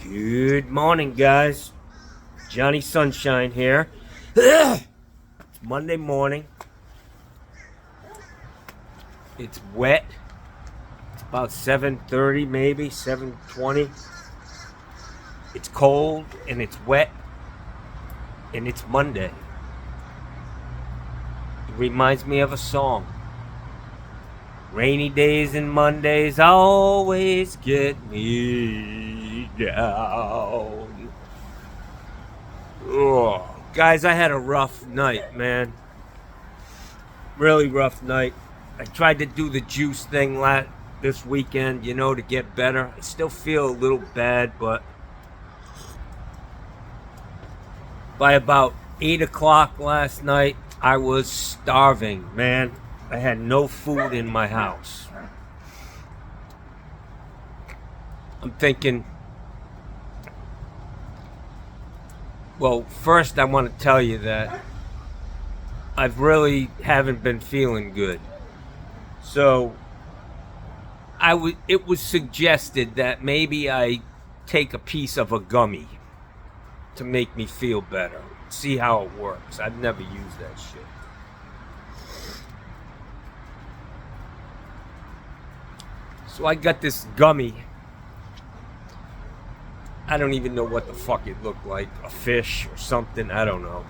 Good morning, guys. Johnny Sunshine here. It's Monday morning. It's wet. It's about 7:30, maybe 7:20. It's cold and it's wet, and it's Monday. It reminds me of a song. Rainy days and Mondays always get me down. Oh, guys, I had a rough night, man. Really rough night. I tried to do the juice thing this weekend, to get better. I still feel a little bad, but by about 8 o'clock last night, I was starving, man. I had no food in my house. I'm thinking, well, first I want to tell you that I really haven't been feeling good. So it was suggested that maybe I take a piece of a gummy to make me feel better. See how it works. I've never used that shit. So I got this gummy. I don't even know what the fuck it looked like. A fish or something. I don't know.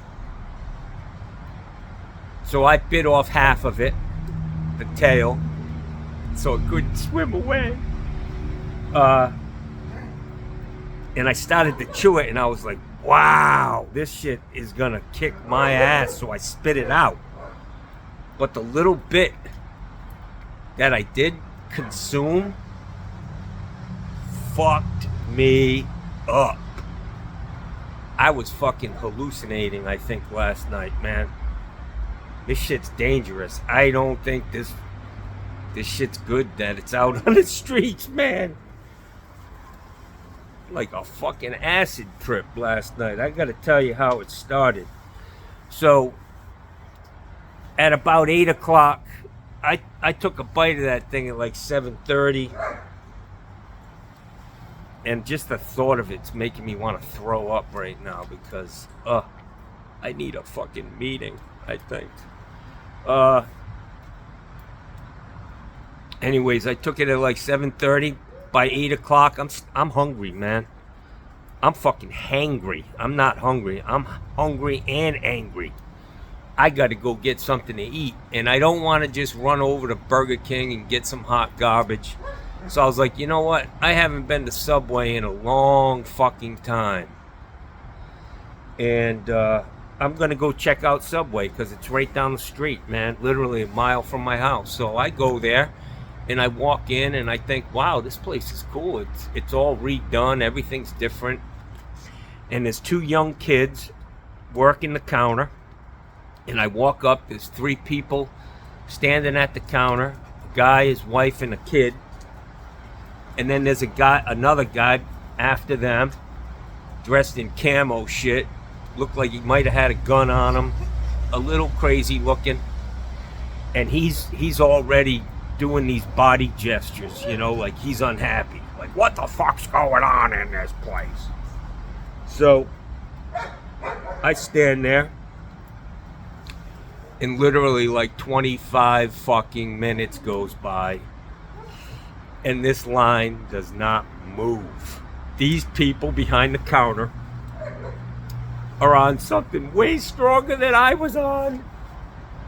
So I bit off half of it. The tail. So it couldn't swim away. And I started to chew it and I was like, wow, this shit is gonna kick my ass. So I spit it out. But the little bit that I did consume fucked me up. I was fucking hallucinating, I think, last night, man. This shit's dangerous. I don't think this shit's good that it's out on the streets, man. Like a fucking acid trip last night. I gotta tell you how it started. So at about 8 o'clock, I took a bite of that thing at like 7:30, and just the thought of it's making me want to throw up right now because I need a fucking meeting, I think. Anyways, I took it at like 7:30. By 8 o'clock, I'm hungry, man. I'm fucking hangry. I'm not hungry. I'm hungry and angry. I got to go get something to eat. And I don't want to just run over to Burger King and get some hot garbage. So I was like, you know what? I haven't been to Subway in a long fucking time. And I'm going to go check out Subway because it's right down the street, man. Literally a mile from my house. So I go there and I walk in and I think, wow, this place is cool. It's all redone. Everything's different. And there's two young kids working the counter. And I walk up, there's three people standing at the counter, a guy, his wife, and a kid. And then there's another guy after them, dressed in camo shit. Looked like he might have had a gun on him. A little crazy looking. And he's already doing these body gestures, like he's unhappy. Like, what the fuck's going on in this place? So I stand there. And literally like 25 fucking minutes goes by. And this line does not move. These people behind the counter are on something way stronger than I was on.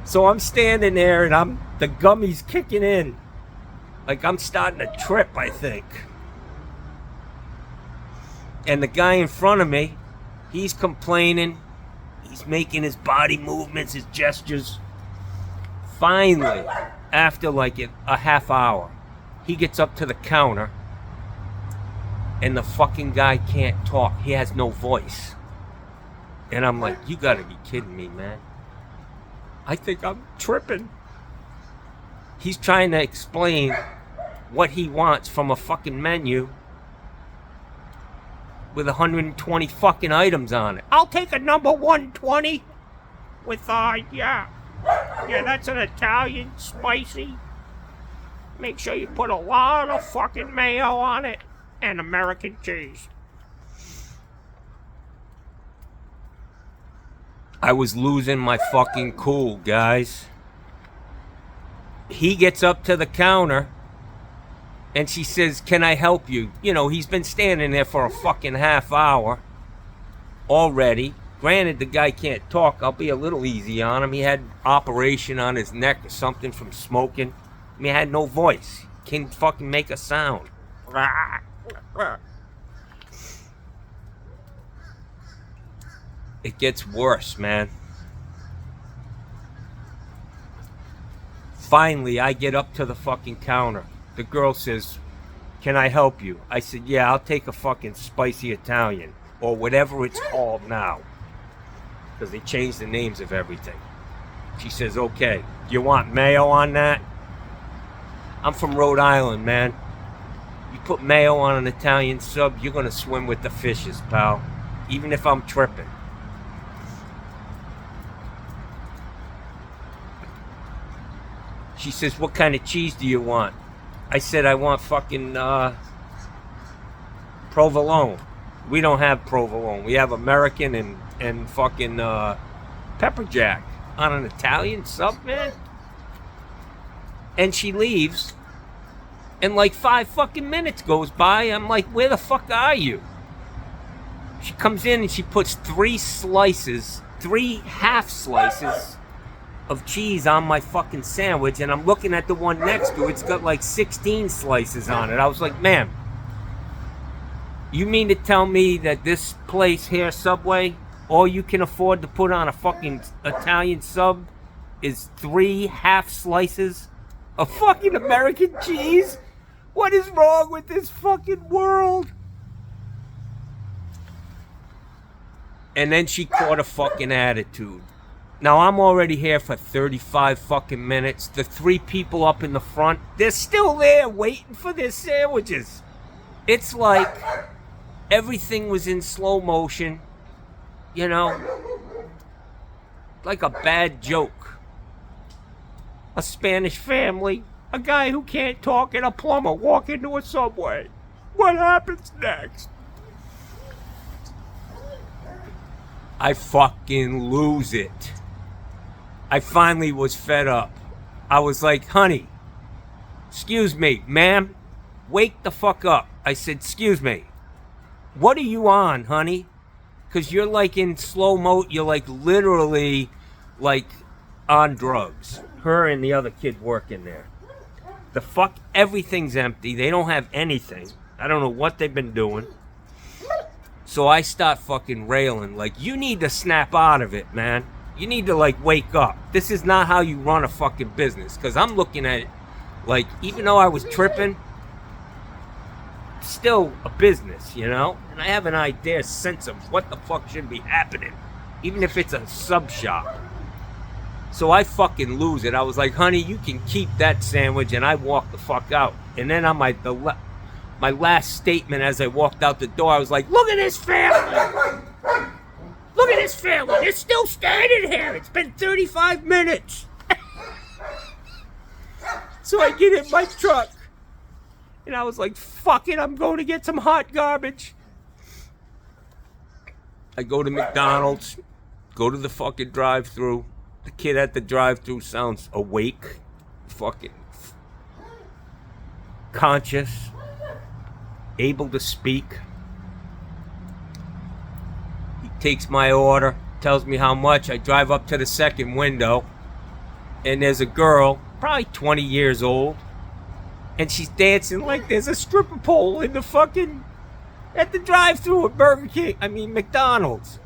So I'm standing there and the gummy's kicking in. Like I'm starting to trip, I think. And the guy in front of me, he's complaining. He's making his body movements, his gestures. Finally, after like a half hour, he gets up to the counter and the fucking guy can't talk. He has no voice. And I'm like, you gotta be kidding me, man. I think I'm tripping. He's trying to explain what he wants from a fucking menu with 120 fucking items on it. I'll take a number 120 with, yeah, that's an Italian spicy. Make sure you put a lot of fucking mayo on it and American cheese. I was losing my fucking cool, guys. He gets up to the counter and she says, "Can I help you?" You know, he's been standing there for a fucking half hour already. Granted, the guy can't talk. I'll be a little easy on him. He had operation on his neck or something from smoking. I mean, he had no voice. Can't fucking make a sound. It gets worse, man. Finally, I get up to the fucking counter. The girl says, "Can I help you?" I said, "Yeah, I'll take a fucking spicy Italian." Or whatever it's called now. Because they changed the names of everything. She says, "Okay, do you want mayo on that?" I'm from Rhode Island, man. You put mayo on an Italian sub, you're going to swim with the fishes, pal. Even if I'm tripping. She says, "What kind of cheese do you want?" I said, "I want fucking provolone." We don't have provolone. We have American and fucking pepper jack on an Italian sub, man. And she leaves. And like 5 fucking minutes goes by. I'm like, "Where the fuck are you?" She comes in and she puts 3 half slices of cheese on my fucking sandwich, and I'm looking at the one next to it. It's got like 16 slices on it. I was like, "Ma'am, you mean to tell me that this place here, Subway, all you can afford to put on a fucking Italian sub is 3 half slices of fucking American cheese? What is wrong with this fucking world?" And then she caught a fucking attitude. Now, I'm already here for 35 fucking minutes. The 3 people up in the front, they're still there waiting for their sandwiches. It's like everything was in slow motion, you know, like a bad joke. A Spanish family, a guy who can't talk, and a plumber walk into a Subway. What happens next? I fucking lose it. I finally was fed up. I was like, "Honey, excuse me, ma'am, wake the fuck up." I said, "Excuse me, what are you on, honey? Because you're like in slow mo, you're like literally like on drugs." Her and the other kid working there. The fuck, everything's empty. They don't have anything. I don't know what they've been doing. So I start fucking railing, like, "You need to snap out of it, man. You need to, like, wake up. This is not how you run a fucking business." Because I'm looking at it, like, even though I was tripping, it's still a business, you know? And I have an idea, sense of what the fuck should be happening, even if it's a sub shop. So I fucking lose it. I was like, "Honey, you can keep that sandwich," and I walked the fuck out. And then on my last statement as I walked out the door, I was like, "Look at this family! Look at this family! They're still standing here! It's been 35 minutes!" So I get in my truck, and I was like, "Fuck it, I'm going to get some hot garbage." I go to McDonald's, go to the fucking drive-thru. The kid at the drive-thru sounds awake, fucking conscious, able to speak. He takes my order, tells me how much. I drive up to the second window, and there's a girl, probably 20 years old, and she's dancing like there's a stripper pole in the fucking, at the drive-thru at McDonald's.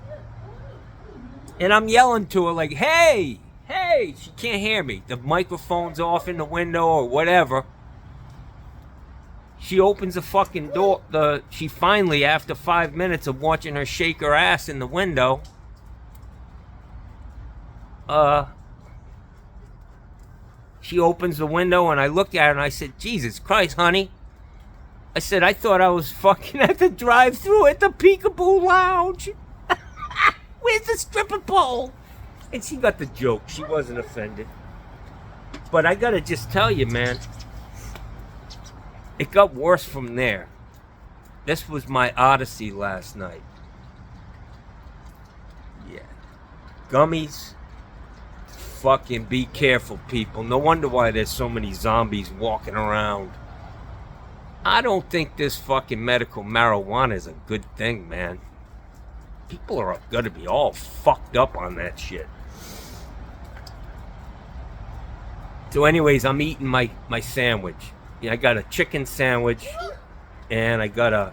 And I'm yelling to her like, hey, she can't hear me. The microphone's off in the window or whatever. She opens the fucking door. She finally, after 5 minutes of watching her shake her ass in the window, she opens the window, and I look at her and I said, "Jesus Christ, honey." I said, "I thought I was fucking at the drive-thru at the Peekaboo Lounge. Where's the stripper pole?" And she got the joke. She wasn't offended. But I gotta just tell you, man, it got worse from there. This was my odyssey last night. Yeah. Gummies, fucking be careful, people. No wonder why there's so many zombies walking around. I don't think this fucking medical marijuana is a good thing, man. People are gonna be all fucked up on that shit. So anyways, I'm eating my sandwich. Yeah, I got a chicken sandwich, and I got a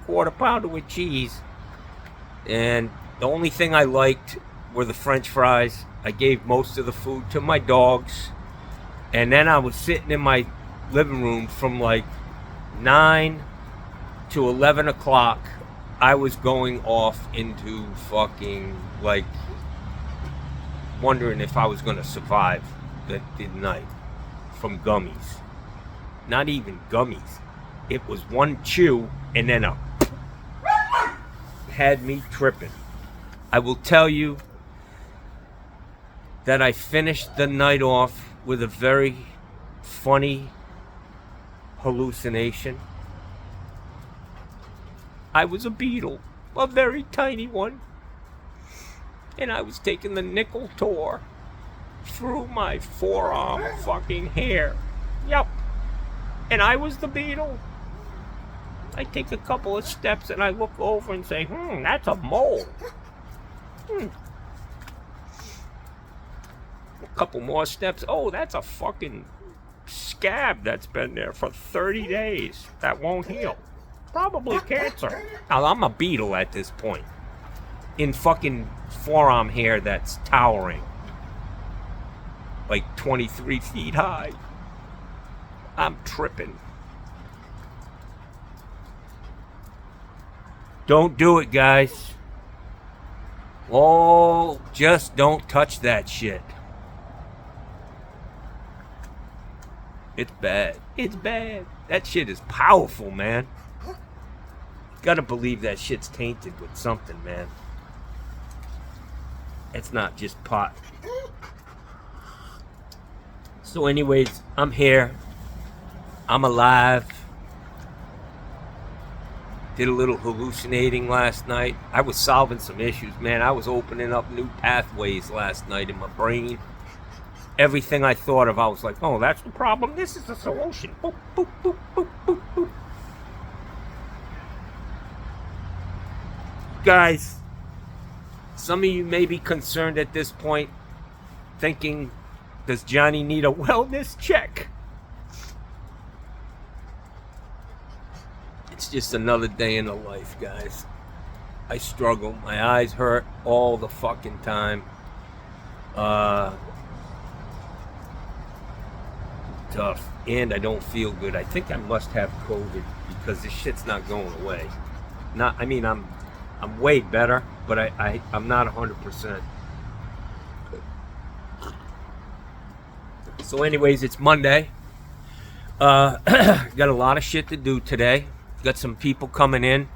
quarter pounder with cheese. And the only thing I liked were the French fries. I gave most of the food to my dogs. And then I was sitting in my living room from like 9 to 11 o'clock. I was going off into fucking, like, wondering if I was going to survive the night from gummies. Not even gummies. It was one chew and then a had me tripping. I will tell you that I finished the night off with a very funny hallucination. I was a beetle, a very tiny one, and I was taking the nickel tour through my forearm fucking hair. Yep. And I was the beetle. I take a couple of steps and I look over and say, that's a mole. A couple more steps. Oh, that's a fucking scab that's been there for 30 days. That won't heal. Probably cancer. Now, I'm a beetle at this point. In fucking forearm hair that's towering. Like 23 feet high. I'm tripping. Don't do it, guys. Oh, just don't touch that shit. It's bad. It's bad. That shit is powerful, man. Gotta believe that shit's tainted with something, man. It's not just pot. So anyways, I'm here. I'm alive. Did a little hallucinating last night. I was solving some issues, man. I was opening up new pathways last night in my brain. Everything I thought of, I was like, oh, that's the problem. This is the solution. Boop, boop, boop, boop, boop, boop. Guys, some of you may be concerned at this point, thinking, does Johnny need a wellness check? It's just another day in the life, guys. I struggle. My eyes hurt all the fucking time. Tough. And I don't feel good. I think I must have COVID because this shit's not going away. I'm way better, but I'm not 100%. So anyways, it's Monday. Got a lot of shit to do today. Got some people coming in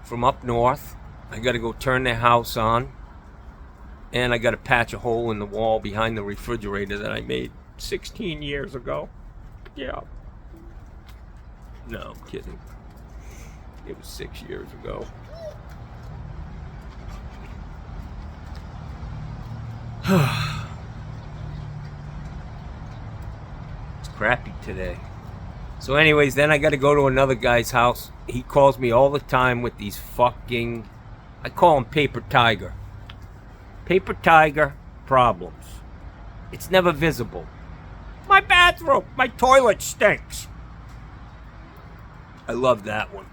from up north. I got to go turn their house on. And I got to patch a hole in the wall behind the refrigerator that I made 16 years ago. Yeah. No, I'm kidding. It was 6 years ago. It's crappy today. So anyways, then I got to go to another guy's house. He calls me all the time with these fucking, I call him Paper Tiger. Paper Tiger problems. It's never visible. My bathroom, my toilet stinks. I love that one.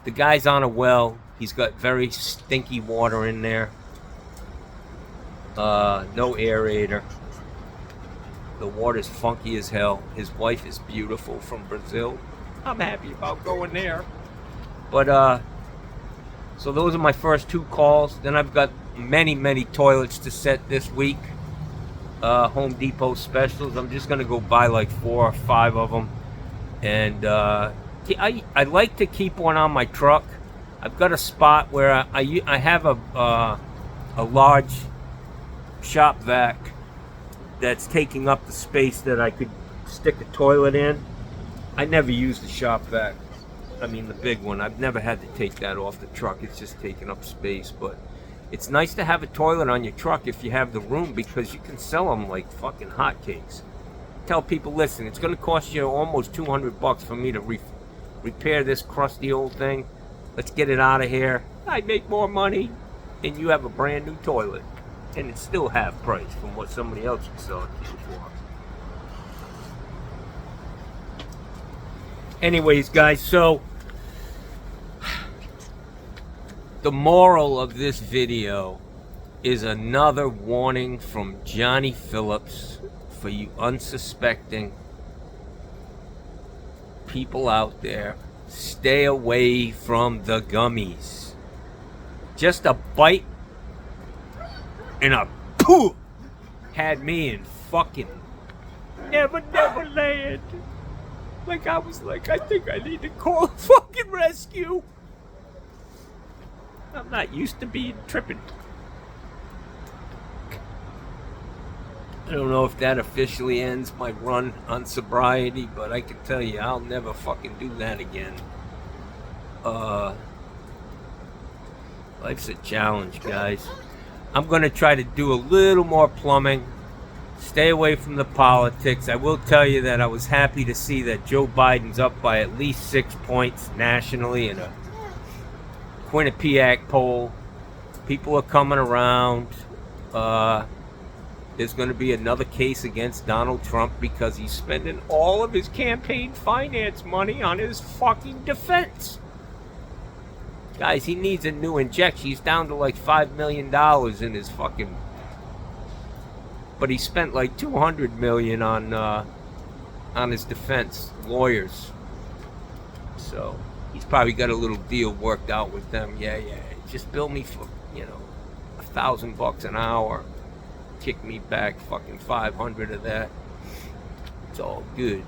The guy's on a well. He's got very stinky water in there. No aerator. The water's funky as hell. His wife is beautiful from Brazil. I'm happy about going there. But, so those are my first two calls. Then I've got many toilets to set this week. Home Depot specials. I'm just going to go buy like 4 or 5 of them. And I like to keep one on my truck. I've got a spot where I have a large shop vac that's taking up the space that I could stick a toilet in. I never use the shop vac. I mean the big one. I've never had to take that off the truck. It's just taking up space. But It's nice to have a toilet on your truck if you have the room, because you can sell them like fucking hotcakes. Tell people, listen, it's going to cost you almost $200 for me to repair this crusty old thing. Let's get it out of here. I make more money, and you have a brand new toilet, and it's still half price from what somebody else would sell it to you for. Anyways, guys, so the moral of this video is another warning from Johnny Phillips for you unsuspecting people out there. Stay away from the gummies. Just a bite and a poof had me in fucking Never Land. Like, I was like, I think I need to call a fucking rescue. I'm not used to being tripping. I don't know if that officially ends my run on sobriety, but I can tell you, I'll never fucking do that again. Life's a challenge, guys. I'm gonna try to do a little more plumbing. Stay away from the politics. I will tell you that I was happy to see that Joe Biden's up by at least 6 points nationally in a Quinnipiac poll. People are coming around. There's going to be another case against Donald Trump because he's spending all of his campaign finance money on his fucking defense. Guys, he needs a new injection. He's down to like $5 million in his fucking... But he spent like $200 million on his defense lawyers. So he's probably got a little deal worked out with them. Yeah. Just bill me for, $1,000 an hour. Kick me back fucking 500 of that. It's all good.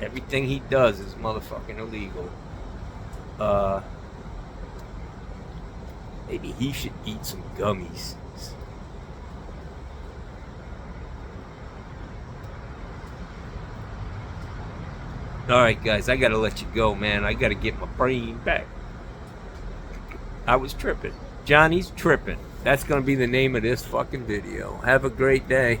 Everything he does is motherfucking illegal. Maybe he should eat some gummies. Alright, guys, I gotta let you go, man. I gotta get my brain back. I was tripping. Johnny's tripping. That's gonna be the name of this fucking video. Have a great day.